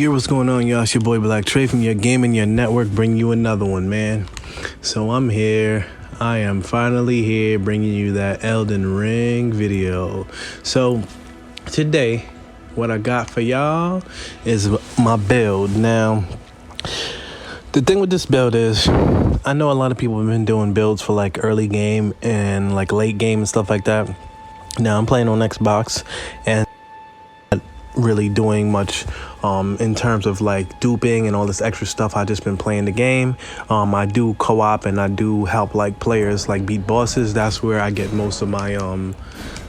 Yo, what's going on, y'all? It's your boy Black Trey from your gaming, your network, bring you another one, man. So I'm here. I am finally here bringing you that Elden Ring video. So today, what I got for y'all is my build. Now, the thing with this build is, I know a lot of people have been doing builds for like early game and like late game and stuff like that. Now I'm playing on Xbox and really doing much in terms of like duping and all this extra stuff. I just been playing the game. I do co-op and I do help like players like beat bosses. That's where I get most of my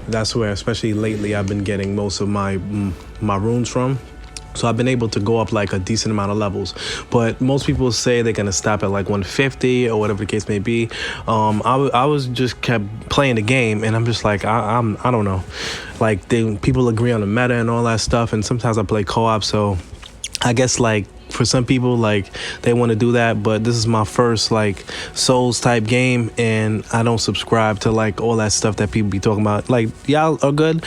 that's where, especially lately, I've been getting most of my runes from. So I've been able to go up like a decent amount of levels, but most people say they're gonna stop at like 150 or whatever the case may be. I was just kept playing the game, and I'm just like I don't know, like people agree on the meta and all that stuff, and sometimes I play co-op, so I guess like for some people like they want to do that, but this is my first like Souls type game, and I don't subscribe to like all that stuff that people be talking about. Like, y'all are good,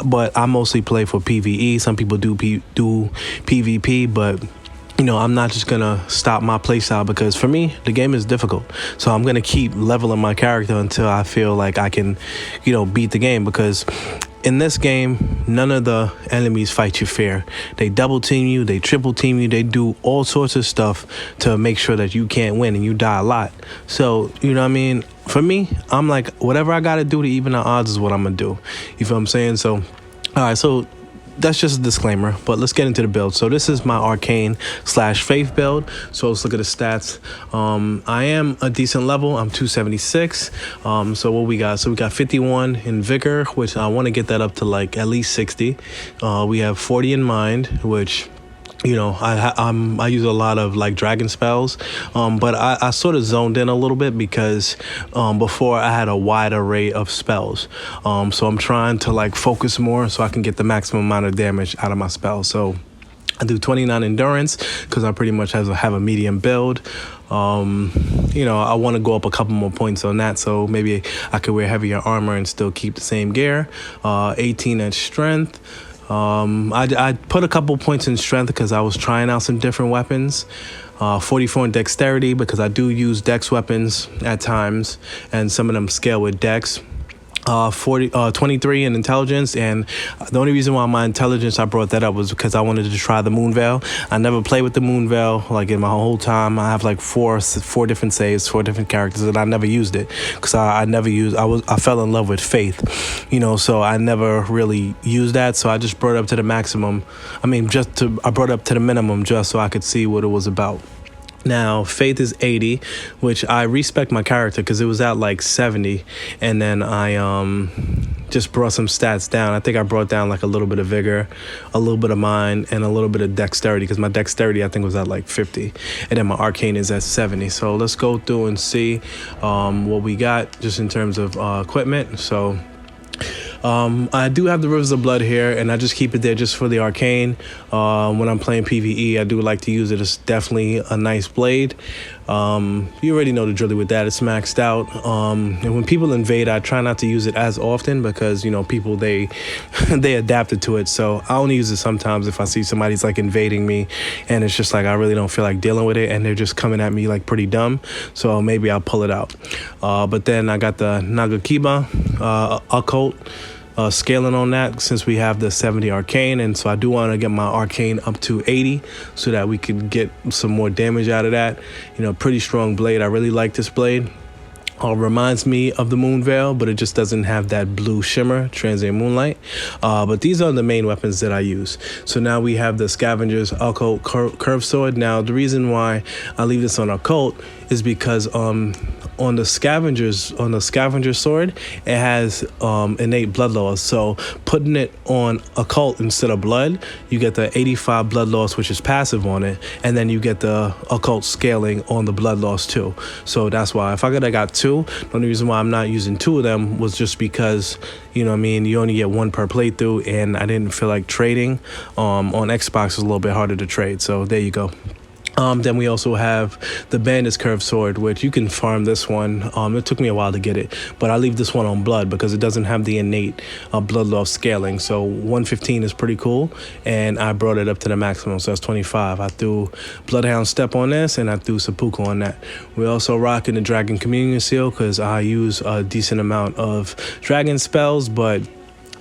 but I mostly play for PvE. Some people do PvP, but you know, I'm not just gonna stop my playstyle, because for me the game is difficult. So I'm gonna keep leveling my character until I feel like I can, you know, beat the game, because in this game, none of the enemies fight you fair. They double team you, they triple team you, they do all sorts of stuff to make sure that you can't win, and you die a lot. So, you know what I mean? For me, I'm like, whatever I gotta do to even the odds is what I'm gonna do. You feel what I'm saying? So, all right, so that's just a disclaimer, but let's get into the build. So this is my Arcane / Faith build. So let's look at the stats. I am a decent level. I'm 276. So what we got? So we got 51 in Vigor, which I want to get that up to like at least 60. We have 40 in Mind, which, you know, I use a lot of like dragon spells, but I sort of zoned in a little bit because before I had a wide array of spells. So I'm trying to like focus more so I can get the maximum amount of damage out of my spells. So I do 29 endurance because I pretty much have a medium build. You know, I want to go up a couple more points on that, so maybe I could wear heavier armor and still keep the same gear. 18 at strength. I put a couple points in strength because I was trying out some different weapons. 44 in dexterity because I do use dex weapons at times, and some of them scale with dex. 23 in intelligence, and the only reason why my intelligence I brought that up was because I wanted to try the moon veil. I never played with the moon veil like in my whole time. I have like four different saves, 4 different characters, and I never used it because I fell in love with Faith, you know, so I never really used that. So I just brought it up to the maximum. I brought it up to the minimum just so I could see what it was about. Now, Faith is 80, which I respect my character because it was at like 70, and then I just brought some stats down. I think I brought down like a little bit of Vigor, a little bit of Mind, and a little bit of Dexterity, because my Dexterity I think was at like 50, and then my Arcane is at 70. So let's go through and see what we got just in terms of equipment. So I do have the Rivers of Blood here, and I just keep it there just for the Arcane. When I'm playing PvE, I do like to use it. It's definitely a nice blade. You already know the drill with that. It's maxed out. And when people invade, I try not to use it as often because, you know, people, they adapted to it. So I only use it sometimes if I see somebody's like invading me, and it's just like I really don't feel like dealing with it, and they're just coming at me like pretty dumb. So maybe I'll pull it out. But then I got the Nagakiba Occult. Scaling on that, since we have the 70 Arcane, and so I do want to get my Arcane up to 80 so that we could get some more damage out of that. You know, pretty strong blade. I really like this blade. Reminds me of the Moon Veil, but it just doesn't have that blue shimmer, Transient Moonlight. But these are the main weapons that I use. So now we have the Scavenger's Occult Curved Sword. Now, the reason why I leave this on Occult is because on the Scavenger Sword, it has innate blood loss. So putting it on Occult instead of blood, you get the 85 blood loss, which is passive on it, and then you get the Occult scaling on the blood loss too. So that's why if I could have got 2, the only reason why I'm not using 2 of them was just because, you know what I mean, you only get 1 per playthrough, and I didn't feel like trading. On Xbox is a little bit harder to trade, so there you go. Then we also have the Bandit's Curved Sword, which you can farm this one. It took me a while to get it, but I leave this one on Blood because it doesn't have the innate Blood Loss scaling. So 115 is pretty cool, and I brought it up to the maximum, so that's 25. I threw Bloodhound Step on this, and I threw Seppuku on that. We also rocking the Dragon Communion Seal because I use a decent amount of dragon spells, but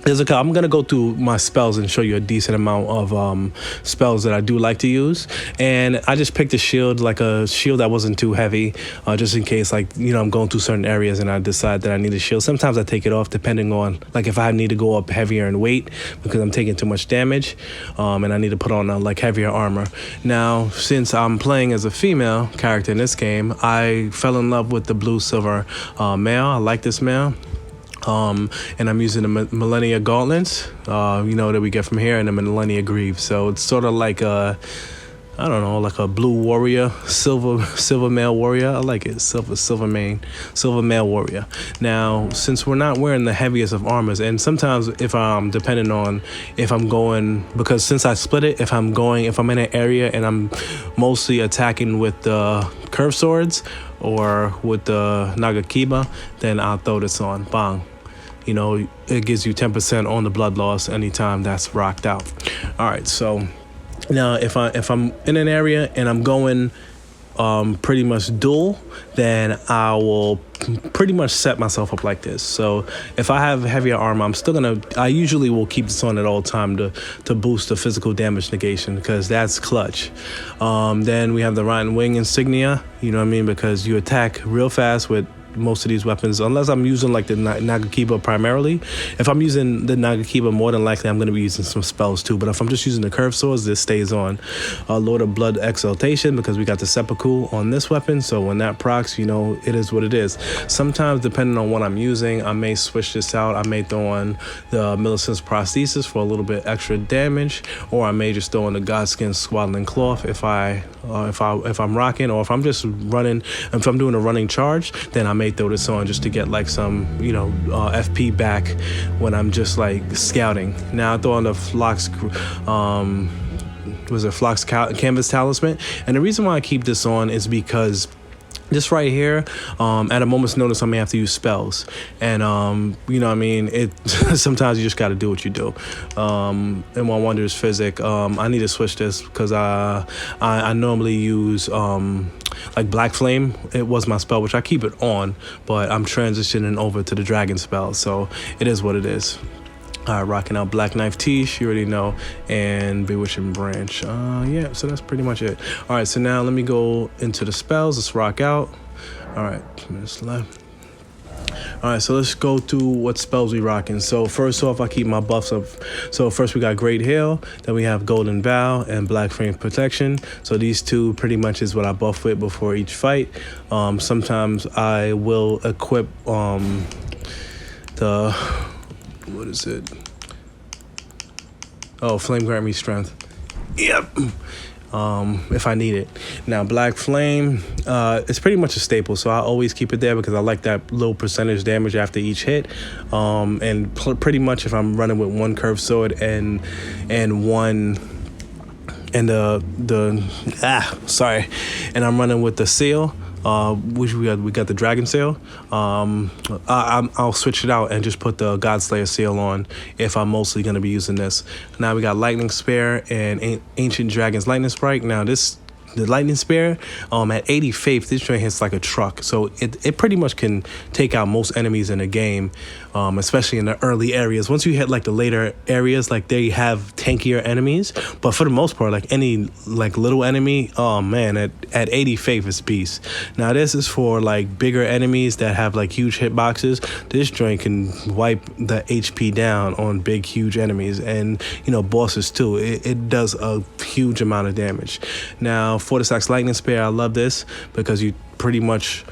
I'm going to go through my spells and show you a decent amount of spells that I do like to use. And I just picked a shield, like a shield that wasn't too heavy, just in case, like, you know, I'm going through certain areas and I decide that I need a shield. Sometimes I take it off depending on, like, if I need to go up heavier in weight because I'm taking too much damage, and I need to put on, like, heavier armor. Now, since I'm playing as a female character in this game, I fell in love with the blue silver male. I like this male. And I'm using the Millennia Gauntlets, you know, that we get from here, and the Millennia Greaves. So it's sort of like a, I don't know, like a blue warrior, silver male warrior. I like it, silver male warrior. Now, since we're not wearing the heaviest of armors, and sometimes if I'm depending on if I'm going, because since I split it, if I'm in an area and I'm mostly attacking with the curved swords or with the Nagakiba, then I'll throw this on, bang. You know, it gives you 10% on the blood loss anytime that's rocked out. All right, so now if I'm in an area and I'm going pretty much dual, then I will pretty much set myself up like this. So if I have heavier armor, I usually will keep this on at all time to boost the physical damage negation, because that's clutch. Then we have the Rotten Wing insignia, you know what I mean, because you attack real fast with most of these weapons, unless I'm using like the Nagakiba primarily. If I'm using the Nagakiba, more than likely I'm going to be using some spells too. But if I'm just using the curved swords, this stays on. Lord of Blood Exaltation, because we got the Seppuku on this weapon, so when that procs, you know, it is what it is. Sometimes, depending on what I'm using, I may switch this out. I may throw on the Millicent's Prosthesis for a little bit extra damage, or I may just throw on the Godskin Swaddling Cloth if I'm rocking, or if I'm just running. If I'm doing a running charge, then I may throw this on just to get like some, you know, FP back when I'm just like scouting. Now I throw on the Phlox Canvas Talisman, and the reason why I keep this on is because this right here, at a moment's notice, I may have to use spells. And, you know what I mean? Sometimes you just got to do what you do. And one wonder is physic. I need to switch this because I normally use like Black Flame. It was my spell, which I keep it on, but I'm transitioning over to the dragon spell. So it is what it is. Rocking out Black Knife Tish, you already know, and Bewitching Branch. Yeah, so that's pretty much it. All right, so now let me go into the spells. Let's rock out. All right, 2 minutes left. All right, so let's go through what spells we rocking. So first off, I keep my buffs up. So first we got Great Hail, then we have Golden Vow and Black Flame Protection. So these two pretty much is what I buff with before each fight. Sometimes I will equip what is it? Oh, Flame Grant Me Strength. Yep. If I need it. Now, Black Flame, it's pretty much a staple, so I always keep it there because I like that little percentage damage after each hit. And pretty much if I'm running with one curved sword and one and and I'm running with the seal, which we got the dragon seal. I'll switch it out and just put the Godslayer seal on if I'm mostly going to be using this. Now we got Lightning Spear and Ancient Dragon's Lightning Sprite. Now the Lightning Spear, at 80 faith, this joint hits like a truck. So it pretty much can take out most enemies in a game, especially in the early areas. Once you hit like the later areas, like they have tankier enemies. But for the most part, like any like little enemy, oh man, at 80 faith it's beast. Now this is for like bigger enemies that have like huge hitboxes. This joint can wipe the HP down on big, huge enemies, and you know, bosses too. It does a huge amount of damage. Now, Fortisax Lightning Spear, I love this because you pretty much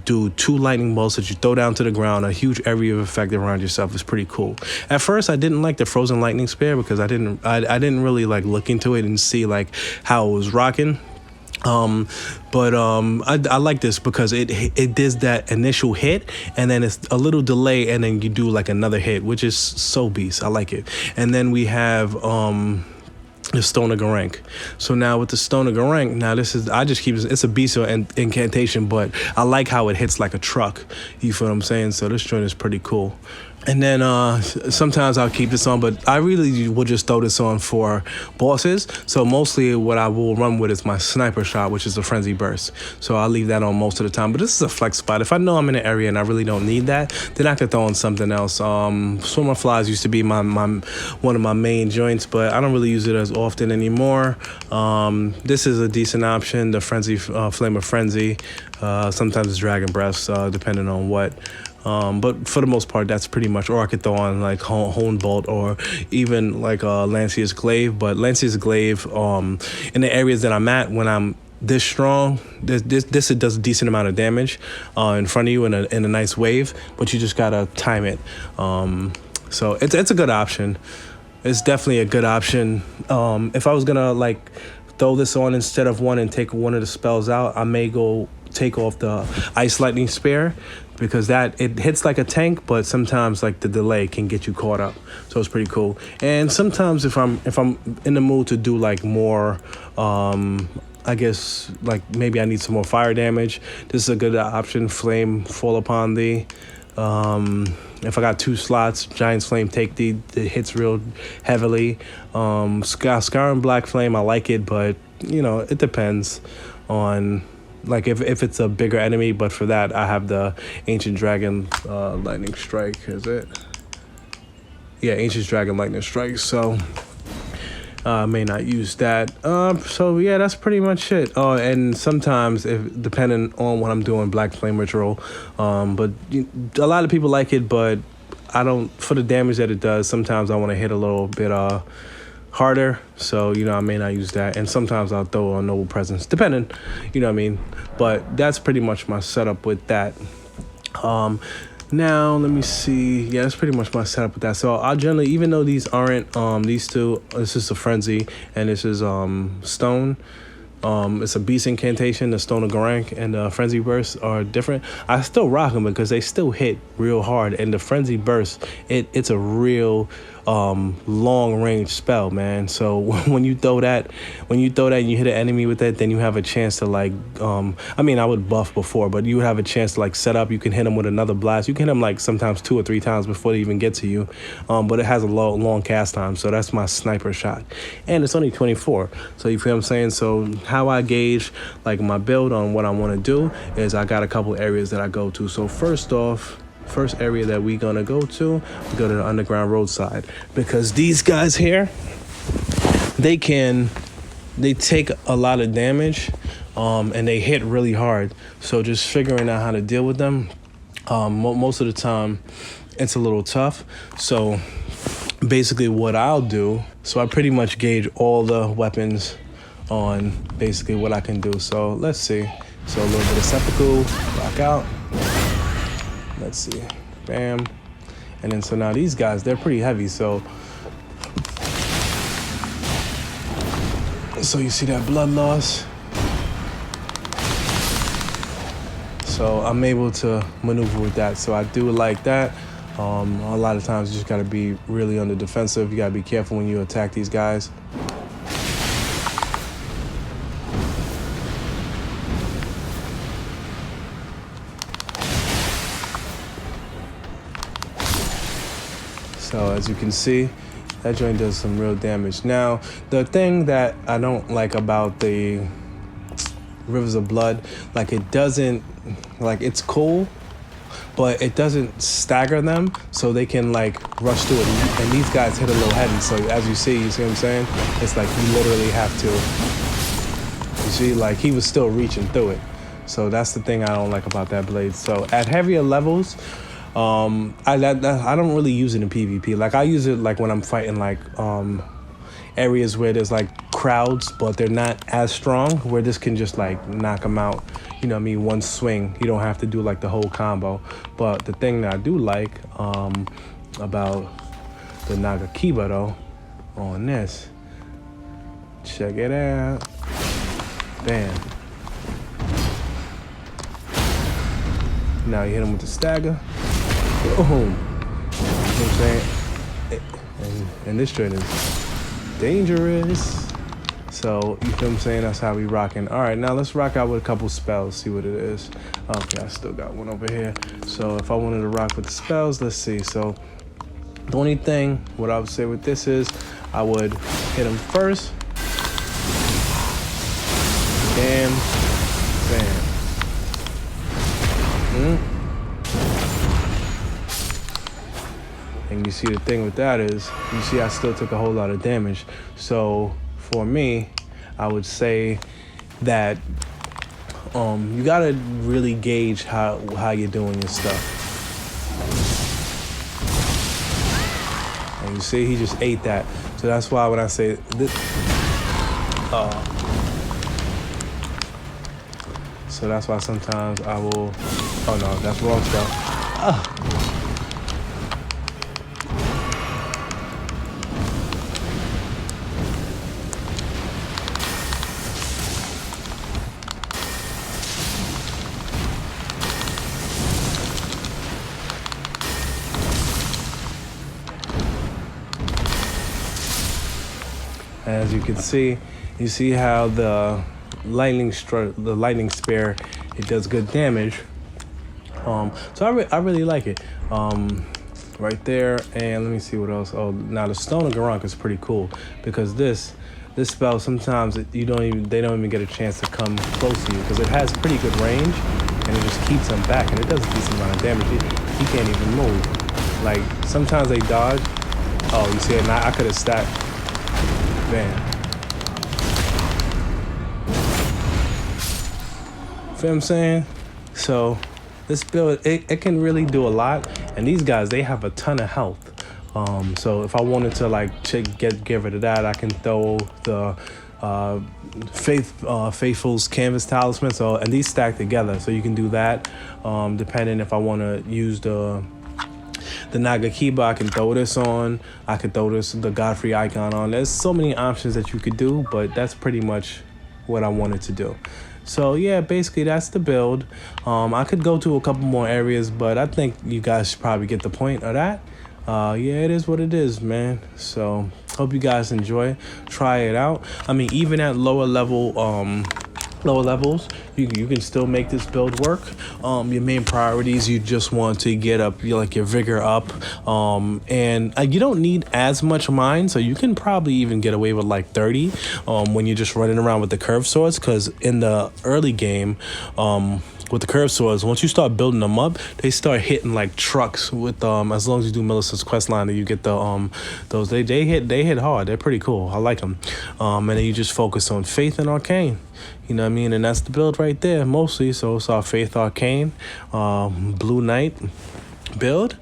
do 2 lightning bolts that you throw down to the ground, a huge area of effect around yourself. Is pretty cool. At first, I didn't like the Frozen Lightning Spear because I didn't really like look into it and see like how it was rocking. But I like this because it does that initial hit, and then it's a little delay, and then you do like another hit, which is so beast. I like it. And then we have the Stone of Garank. So now with the Stone of Garank, now this is, I just keep, it's a beast incantation, but I like how it hits like a truck. You feel what I'm saying? So this joint is pretty cool. And then sometimes I'll keep this on, but I really will just throw this on for bosses. So mostly what I will run with is my sniper shot, which is the Frenzy Burst. So I'll leave that on most of the time. But this is a flex spot. If I know I'm in an area and I really don't need that, then I could throw on something else. Swimmer Flies used to be my one of my main joints, but I don't really use it as often anymore. This is a decent option, the Frenzy Flame of Frenzy. Sometimes it's Dragon Breath, depending on what. But for the most part, that's pretty much, or I could throw on like Hone Bolt or even like Lancier's Glaive. But Lancier's Glaive, in the areas that I'm at, when I'm this strong, this it does a decent amount of damage in front of you in a nice wave, but you just gotta time it. So it's a good option. It's definitely a good option. If I was gonna like throw this on instead of one and take one of the spells out, I may go take off the Ice Lightning Spear, because that it hits like a tank, but sometimes like the delay can get you caught up. So it's pretty cool. And sometimes if I'm in the mood to do like more, I guess like maybe I need some more fire damage, this is a good option. Flame Fall Upon Thee. If I got 2 slots, Giant's Flame Take Thee, it hits real heavily. Skyrim Black Flame, I like it, but you know, it depends on like if it's a bigger enemy. But for that, I have the Ancient Dragon Lightning Strike. Is it? Yeah, Ancient Dragon Lightning Strike. So I may not use that. So yeah, that's pretty much it. Oh, and sometimes, if depending on what I'm doing, Black Flame Ritual. But a lot of people like it, but I don't. For the damage that it does, sometimes I want to hit a little bit harder, so you know, I may not use that. And sometimes I'll throw on Noble Presence, depending, you know what I mean. But that's pretty much my setup with that. Now let me see. Yeah, that's pretty much my setup with that. So I generally, even though these aren't these two, this is a Frenzy and this is Stone. It's a beast incantation. The Stone of Garank and the Frenzy Burst are different. I still rock them because they still hit real hard. And the Frenzy Burst, it's a real long range spell, man. So when you throw that and you hit an enemy with it, then you have a chance to like, I mean, I would buff before, but you would have a chance to like set up. You can hit them with another blast. You can hit them like sometimes 2 or 3 times before they even get to you. But it has a long cast time. So that's my sniper shot. And it's only 24. So you feel what I'm saying? So how I gauge like my build on what I want to do is I got a couple areas that I go to. So first area that we gonna go to, we go to the Underground Roadside, because these guys here, they take a lot of damage, and they hit really hard. So just figuring out how to deal with them, most of the time it's a little tough. So basically what I'll do, so I pretty much gauge all the weapons on basically what I can do. So let's see. So a little bit of Seppuku, rock out. Let's see, bam. And then so now these guys, they're pretty heavy. So you see that blood loss. So I'm able to maneuver with that. So I do like that. A lot of times you just gotta be really on the defensive. You gotta be careful when you attack these guys. So as you can see, that joint does some real damage. Now, the thing that I don't like about the Rivers of Blood, like it doesn't, like it's cool, but it doesn't stagger them so they can like rush through it. And these guys hit a little heavy. So as you see what I'm saying? It's like you literally have to, you see, like he was still reaching through it. So that's the thing I don't like about that blade. So at heavier levels, I don't really use it in PvP. Like I use it like when I'm fighting like areas where there's like crowds, but they're not as strong, where this can just like knock them out, you know what I mean, one swing. You don't have to do like the whole combo. But the thing that I do like about the Nagakiba though, on this, check it out, bam. Now you hit him with the stagger. Boom. You know what I'm saying? And this joint is dangerous. So, you feel what I'm saying? That's how we rocking. All right, now let's rock out with a couple spells, see what it is. Okay, I still got one over here. So if I wanted to rock with the spells, let's see. So the only thing, what I would say with this is, I would hit him first. Bam, bam. And you see the thing with that is, you see I still took a whole lot of damage. So for me, I would say that you gotta really gauge how you're doing your stuff. And you see, he just ate that. So that's why when I say this, so that's why sometimes I will. Oh no, that's wrong stuff. As you can see, you see how the lightning spear, it does good damage. So I really like it. Right there, and let me see what else. Oh, now the Stone of Garank is pretty cool because this spell sometimes they don't even get a chance to come close to you because it has pretty good range and it just keeps them back and it does a decent amount of damage. He can't even move. Like sometimes they dodge. Oh, you see it? Now I could have stacked. Man. Feel what I'm saying? So this build, it can really do a lot. And these guys, they have a ton of health. So if I wanted to like get rid of that, I can throw the Faithful's Canvas Talisman. So, and these stack together. So you can do that. Depending if I want to use the Nagakiba, I can throw this on. I could throw the Godfrey icon on. There's so many options that you could do, but that's pretty much what I wanted to do. So yeah, basically that's the build. I could go to a couple more areas, but I think you guys should probably get the point of that. Yeah, it is what it is, man. So hope you guys enjoy. Try it out. I mean, even at lower levels, you can still make this build work. Your main priorities, you just want to get up your vigor up, and you don't need as much mine, so you can probably even get away with like 30 when you're just running around with the curved swords, because in the early game, with the curved swords, once you start building them up, they start hitting like trucks with as long as you do Millicent's quest line, and you get the those they hit hard. They're pretty cool. I like them. And then you just focus on Faith and Arcane. You know what I mean? And that's the build right there mostly. So it's our Faith Arcane, Blue Knight build.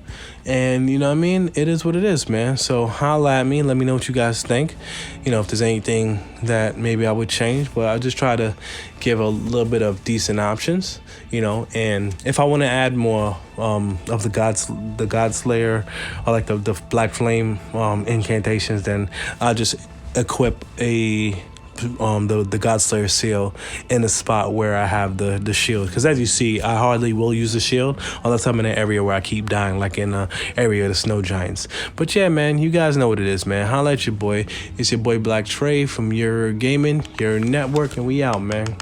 And you know what I mean? It is what it is, man. So holla at me. Let me know what you guys think. You know, if there's anything that maybe I would change. But I just try to give a little bit of decent options, you know. And if I want to add more of the God Slayer, or like the Black Flame incantations, then I'll just equip the Godslayer seal in the spot where I have the shield, because as you see, I hardly will use the shield unless I'm in an area where I keep dying, like in the area of the snow giants. But yeah, man, you guys know what it is, man. Holla at your boy. It's your boy Black Trey from Your Gaming, Your Network, and we out, man.